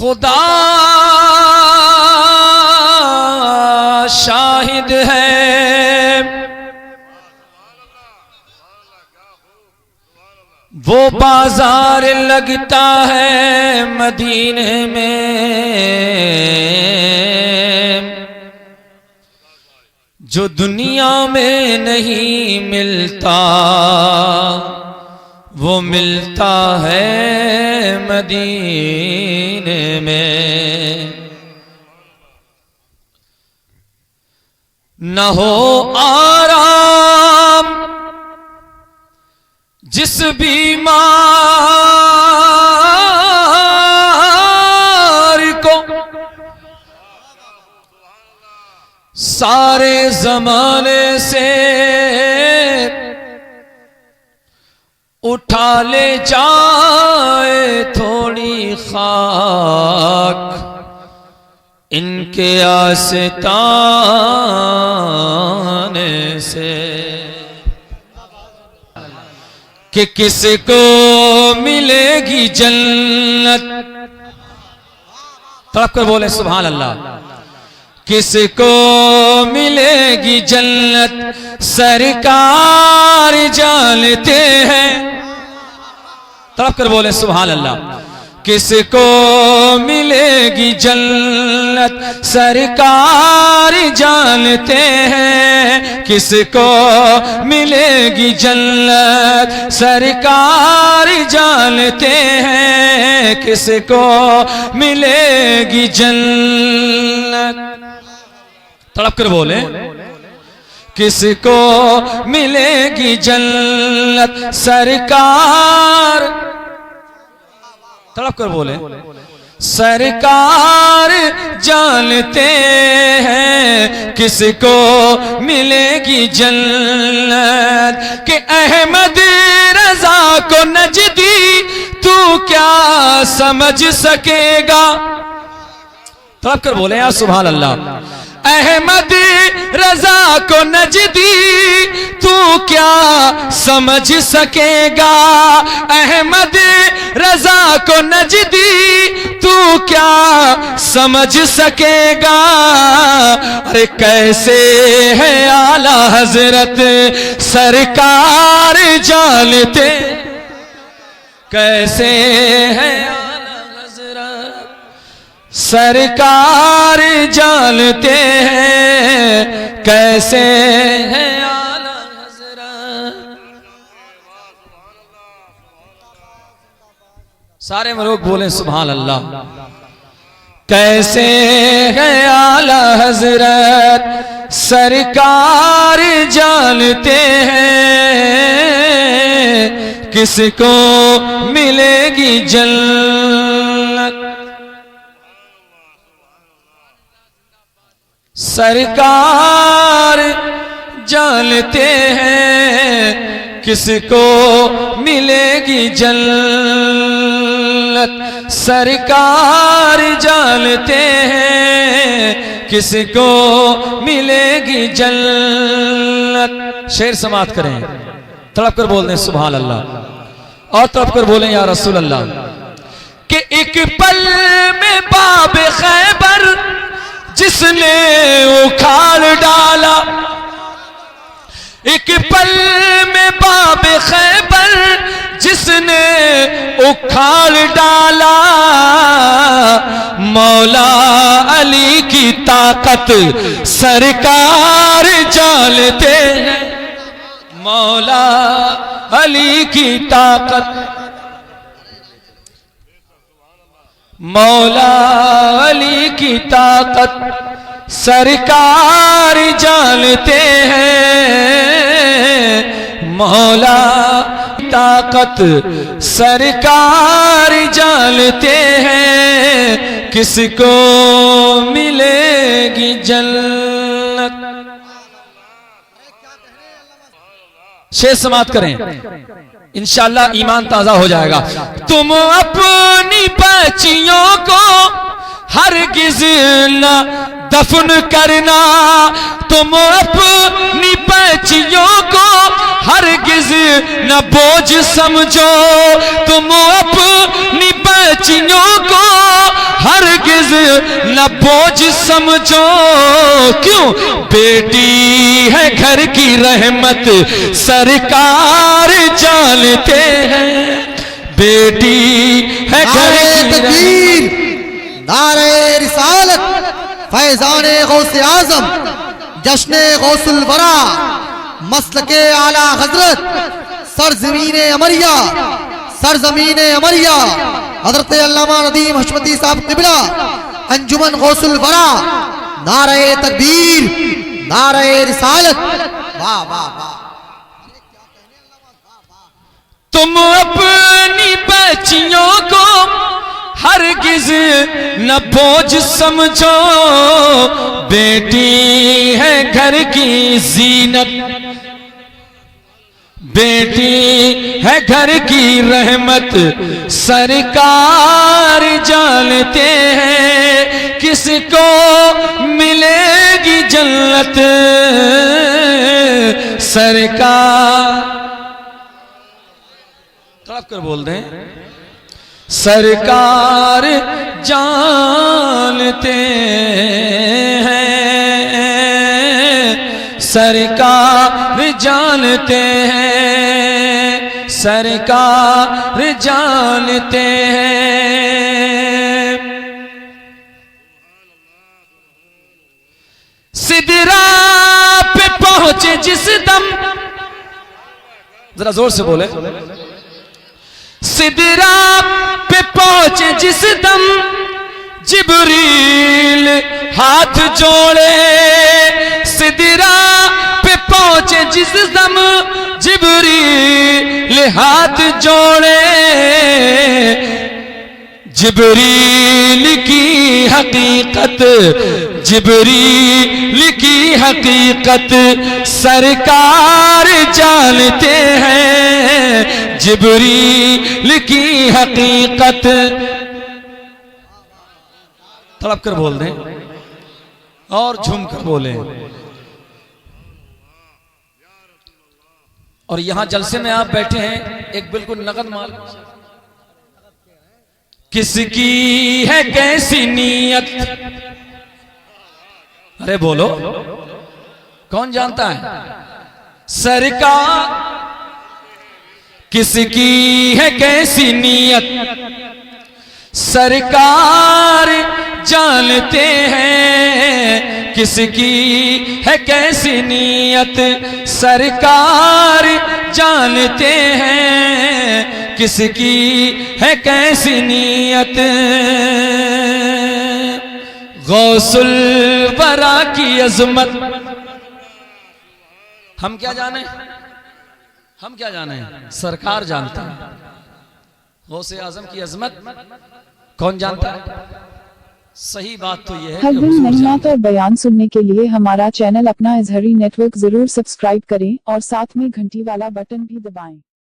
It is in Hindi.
खुदा शाहिद है वो बाजार लगता है मदीने में, जो दुनिया में नहीं मिलता वो मिलता है मदीने में। न हो आराम जिस बीमार को, सारे जमाने से उठा ले जाए थोड़ी खाक इनके आस्ताने से, कि किसको मिलेगी जन्नत। तड़प कर बोले सुभान अल्लाह। किसको मिलेगी जन्नत सरकार जानते हैं। तड़प कर बोले सुभान अल्लाह। किसको मिलेगी जन्नत सरकार जानते हैं। किसको मिलेगी जन्नत सरकार जानते हैं। किसको मिलेगी जन्नत। तड़प कर बोले किसको मिलेगी जन्नत सरकार। तड़प कर बोले सरकार जानते हैं। किसको मिलेगी जन्नत कि अहमद रजा को नजदी तू क्या समझ सकेगा। तड़प कर बोले या सुभान अल्लाह। अहमद रजा को नजदी तू क्या समझ सकेगा। अहमद रजा को नजदी तू क्या समझ सकेगा। अरे कैसे है आला हजरत सरकार जानते। कैसे है सरकार जानते हैं। कैसे है आला हज़रत। सारे लोग बोले सुभान अल्लाह। कैसे है आला हज़रत सरकार जानते हैं। किसको मिलेगी जन्नत सरकार जानते हैं। किसको मिलेगी जन्नत सरकार जानते हैं। किसको मिलेगी जन्नत। शेर समाप्त करें। तड़प कर बोल दें सुभान अल्लाह और तड़प कर बोलें या रसूल अल्लाह। कि एक पल में बाब खैबर जिसने उखाड़ डाला। एक पल में बाब खैबर जिसने उखाड़ डाला। मौला अली की ताकत सरकार जानते हैं। मौला अली की ताकत मौला अली की ताकत सरकार जानते हैं। मौला ताकत सरकार जानते हैं। किसको मिलेगी जन्नत। शेर समाप्त करें इंशाअल्लाह ईमान ताजा हो जाएगा। तुम अपनी बच्चियों को हरगिज न दफन करना। तुम अपनी बच्चियों को हरगिज न बोझ समझो। तुम अपनी बच्चियों को हर हरगिज न बोझ समझो, क्यों बेटी है घर की रहमत सरकार जानते हैं, बेटी है घर की रहमत। नारे रिसालत, फैजाने गौसे आजम, जश्ने गौसुल वरा, मसलके आला हजरत, सरजमीने अमरिया, सरजमीने अमरिया, हजरत अल्लामा नदीम हशमती साहब किबला, अंजुमन गौसुल वरा। नारे तकबीर, नारे रिसालत। वाह वाह वाह। तुम अपनी बच्चियों को हरगिज न बोझ समझो, बेटी है घर की जीनत, बेटी है घर की रहमत सरकार जानते हैं, किसको मिलेगी जन्नत सरकार। तड़प कर बोल दें, सरकार जानते हैं, सरकार जानते हैं, सरकार जानते हैं। सिदरा पे पहुंचे जिस दम, जरा जोर से बोले, सिदरा पे पहुंचे जिस दम जिब्रील हाथ जोड़े, सिदरा पे पहुंचे जिस दम जिब्रील हाथ जोड़े, जिब्रील की हकीकत, जिब्रील की हकीकत सरकार जानते हैं, जिब्रील की हकीकत। तड़प कर बोल दें और झूम कर बोले। और यहां जलसे में आप बैठे हैं, एक बिल्कुल नगद माल, किसकी है कैसी नीयत, अरे बोलो कौन जानता है, सरकार किसकी है कैसी नीयत सरकार जानते हैं, किसकी है कैसी नीयत सरकार जानते हैं, किसकी है कैसी नीयत। गौसुल वरा की अजमत हम क्या जाने, हम क्या जाने, सरकार जानता है। गौसे आजम की अजमत कौन जानता है? सही बात तो यह है हर दिन महिमा और बयान सुनने के लिए हमारा चैनल अपना इजहरी नेटवर्क जरूर सब्सक्राइब करें और साथ में घंटी वाला बटन भी दबाएं।